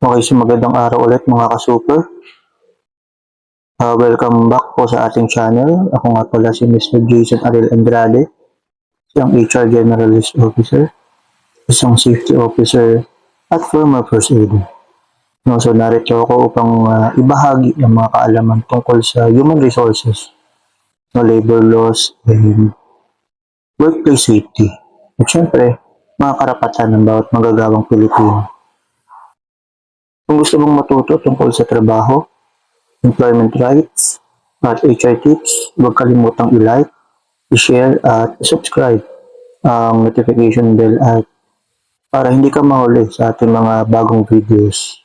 Okay, so magandang araw ulit mga ka-super. Welcome back po sa ating channel. Ako nga pala si Mr. Jason Ariel Andrade, isang HR Generalist Officer, isang Safety Officer, at former First Aider. No, so narito ako upang ibahagi ang mga kaalaman tungkol sa human resources, labor laws, and workplace safety. At syempre, mga karapatan ng bawat magagawang Pilipino. Kung gusto mong matuto tungkol sa trabaho, employment rights, at HR tips, huwag kalimutang i-like, i-share, at i-subscribe ang notification bell at para hindi ka mahuli sa ating mga bagong videos.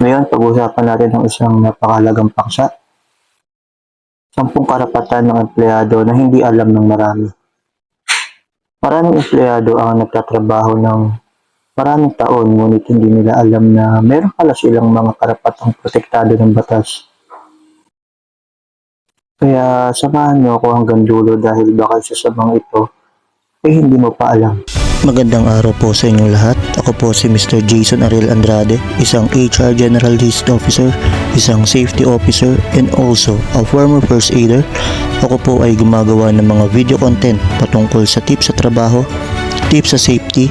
Ngayon, pag-usapan natin ang isang napakahalagang paksa, 10 karapatan ng empleyado na hindi alam ng marami. Maraming empleyado ang nagtatrabaho ng maraming taon ngunit hindi nila alam na meron pala silang mga karapatang protektado ng batas. Kaya samahan niyo ako hanggang dulo dahil baka isa sa mga ito ay hindi mo pa alam. Magandang araw po sa inyong lahat. Ako po si Mr. Jason Ariel Andrade, isang HR Generalist Officer, isang Safety Officer, and also a former First Aider. Ako po ay gumagawa ng mga video content patungkol sa tips sa trabaho, tips sa safety,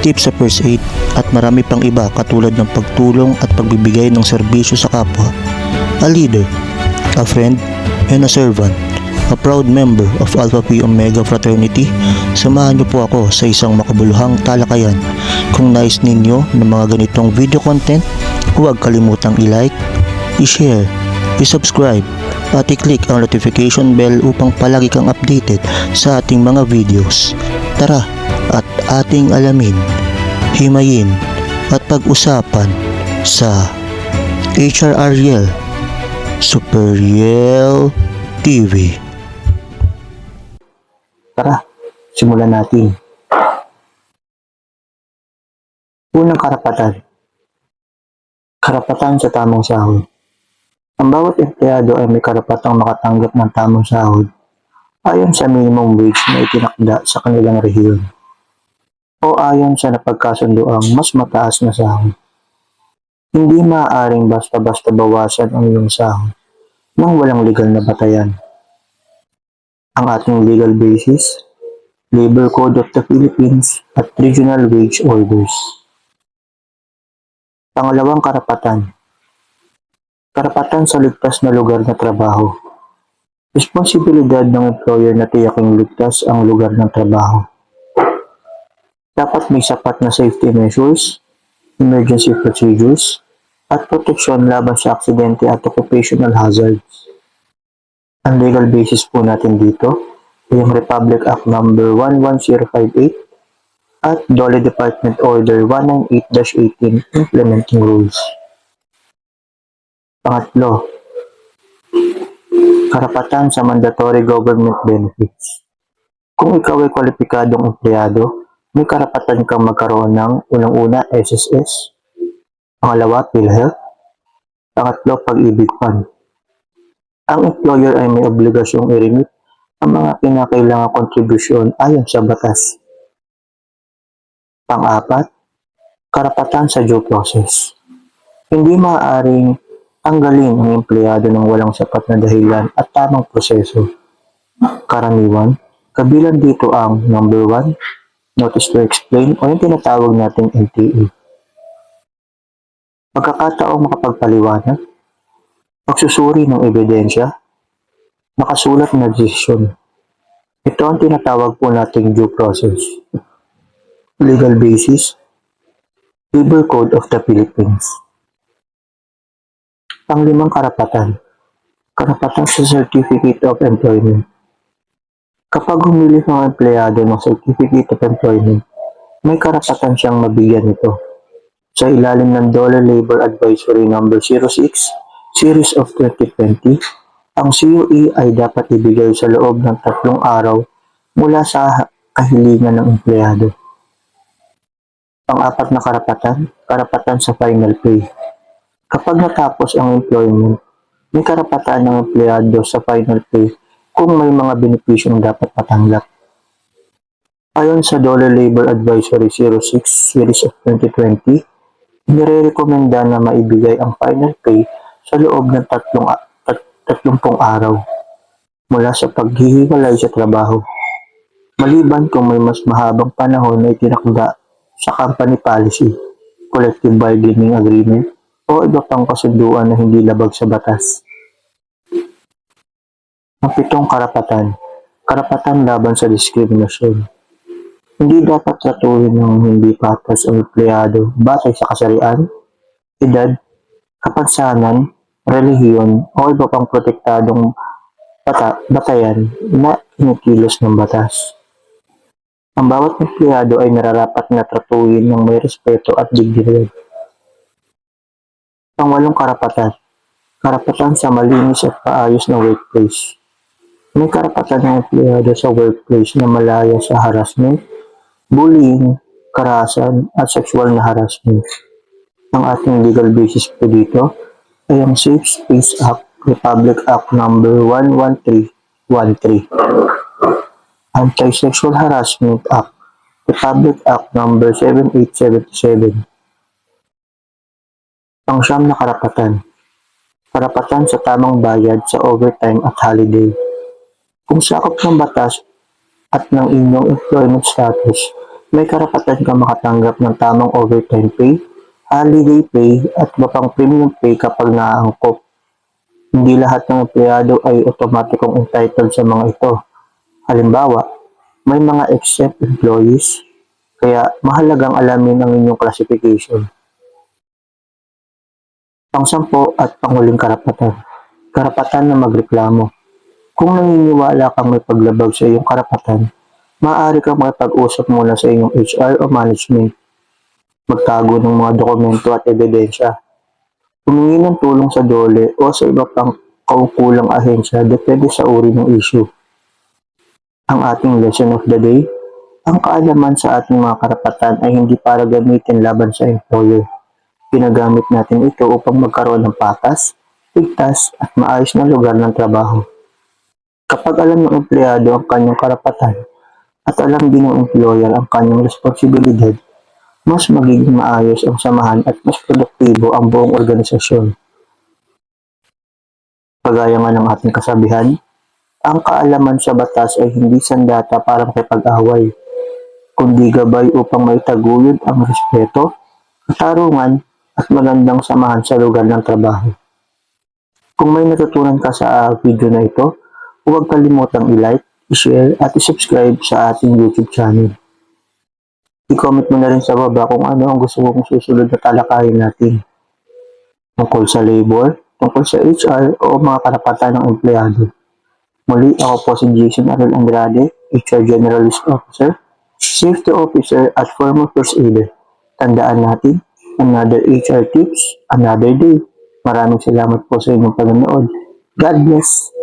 tips sa first aid, at marami pang iba katulad ng pagtulong at pagbibigay ng serbisyo sa kapwa. A leader, a friend, and a servant. A proud member of Alpha Phi Omega Fraternity, samahan niyo po ako sa isang makabuluhang talakayan. Kung nais ninyo ng mga ganitong video content, huwag kalimutang i-like, i-share, i-subscribe, at i-click ang notification bell upang palagi kang updated sa ating mga videos. Tara at ating alamin, himayin at pag-usapan sa HR Ariel Super Yell TV. Tara, simulan natin. Unang karapatan. Karapatan sa tamang sahod. Ang bawat empleyado ay may karapatang makatanggap ng tamang sahod ayon sa minimum wage na itinakda sa kanilang rehiyon o ayon sa napagkasunduang mas mataas na sahod. Hindi maaaring basta-basta bawasan ang iyong sahod nang walang legal na batayan. Ang ating legal basis, Labor Code of the Philippines at Regional Wage Orders. Pangalawang karapatan. Karapatan sa ligtas na lugar na trabaho. Responsibilidad ng employer na tiyaking ligtas ang lugar ng trabaho. Dapat may sapat na safety measures, emergency procedures, at proteksyon laban sa aksidente at occupational hazards. Ang legal basis po natin dito ay ang Republic Act No. 11058 at DOLE Department Order 198-18 Implementing Rules. Pangatlo, karapatan sa mandatory government benefits. Kung ikaw ay kwalipikadong empleyado, may karapatan kang magkaroon ng unang-una SSS, pangalawa PhilHealth, pangatlo Pag-ibig Fund. Ang employer ay may obligasyong i-remit ang mga kinakailangang kontribusyon ayon sa batas. Pang-apat, karapatan sa due process. Hindi maaaring tanggalin ang empleyado ng walang sapat na dahilan at tamang proseso. Karaniwan, kabilang dito ang number 1, notice to explain o yung tinatawag nating NTA. Pagkakataong makapagpaliwanag, pagsusuri ng ebidensya, nakasulat na desisyon. Ito ang tinatawag po nating due process. Legal basis, Labor Code of the Philippines. Panglimang karapatan, karapatan sa Certificate of Employment. Kapag humili ng empleyado ng Certificate of Employment, may karapatan siyang mabigyan ito. Sa ilalim ng DOLE Labor Advisory No. 06, Series of 2020, ang COE ay dapat ibigay sa loob ng 3 araw mula sa kahilingan ng empleyado. Pang-apat na karapatan, karapatan sa final pay. Kapag natapos ang employment, may karapatan ng empleyado sa final pay kung may mga benepisyong dapat matanggap. Ayon sa Dollar Labor Advisory 06 Series of 2020, nire-rekomenda na maibigay ang final pay sa loob ng 30 araw mula sa paghihiwalay sa trabaho, maliban kung may mas mahabang panahon na itinakda sa company policy, collective bargaining agreement, o iba pang kasunduan na hindi labag sa batas. Ang 7 karapatan. Karapatan laban sa diskriminasyon. Hindi dapat tratuhin ng hindi patas ang empleyado batay sa kasarian, edad, kapansanan, relihiyon, o iba pang protektadong batayan na kinikilos ng batas. Ang bawat empleyado ay nararapat na tratuhin ng may respeto at dignidad. Ang 8 karapatan. Karapatan sa malinis at paayos na workplace. May karapatan ng empleyado sa workplace na malaya sa harassment, bullying, karahasan, at sexual na harassment. Ang ating legal basis po dito ay ang Safe Space Act, Republic Act No. 11313. Anti-Sexual Harassment Act, Republic Act No. 7877. Ang 9 na karapatan. Karapatan sa tamang bayad sa overtime at holiday. Kung sakop ng batas at ng inyong employment status, may karapatan ka makatanggap ng tamang overtime pay, holiday pay, at iba pang premium pay kapag naaangkop. Hindi lahat ng empleyado ay otomatikong entitled sa mga ito. Halimbawa, may mga exempt employees, kaya mahalagang alamin ang inyong classification. Pang-10 at panghuling karapatan. Karapatan na magreklamo. Kung naniniwala kang may paglabag sa iyong karapatan, maaari kang makipag-usap muna sa inyong HR o management. Magtago ng mga dokumento at ebidensya. Humingi ng tulong sa DOLE o sa iba pang kaukulang ahensya depende sa uri ng issue. Ang ating lesson of the day, ang kaalaman sa ating mga karapatan ay hindi para gamitin laban sa employer. Ginagamit natin ito upang magkaroon ng patas, ligtas at maayos na lugar ng trabaho. Kapag alam ng empleyado ang kanyang karapatan at alam din ng employer ang kanyang responsibilidad, mas magiging maayos ang samahan at mas produktibo ang buong organisasyon. Kagaya nga ng ating kasabihan, ang kaalaman sa batas ay hindi sandata para makipag-away, kundi gabay upang maitaguyod ang respeto, katarungan, at magandang samahan sa lugar ng trabaho. Kung may natutunan ka sa video na ito, huwag kalimutang i-like, i-share, at i-subscribe sa ating YouTube channel. I-comment mo na rin sa baba kung ano ang gusto mong susunod na talakayin natin. Tungkol sa labor, tungkol sa HR, o mga karapatan ng empleyado. Muli, ako po si Jason Arel Andrade, HR Generalist Officer, Safety Officer at former First Aider. Tandaan natin, another HR tips, another day. Maraming salamat po sa inyong panonood. God bless!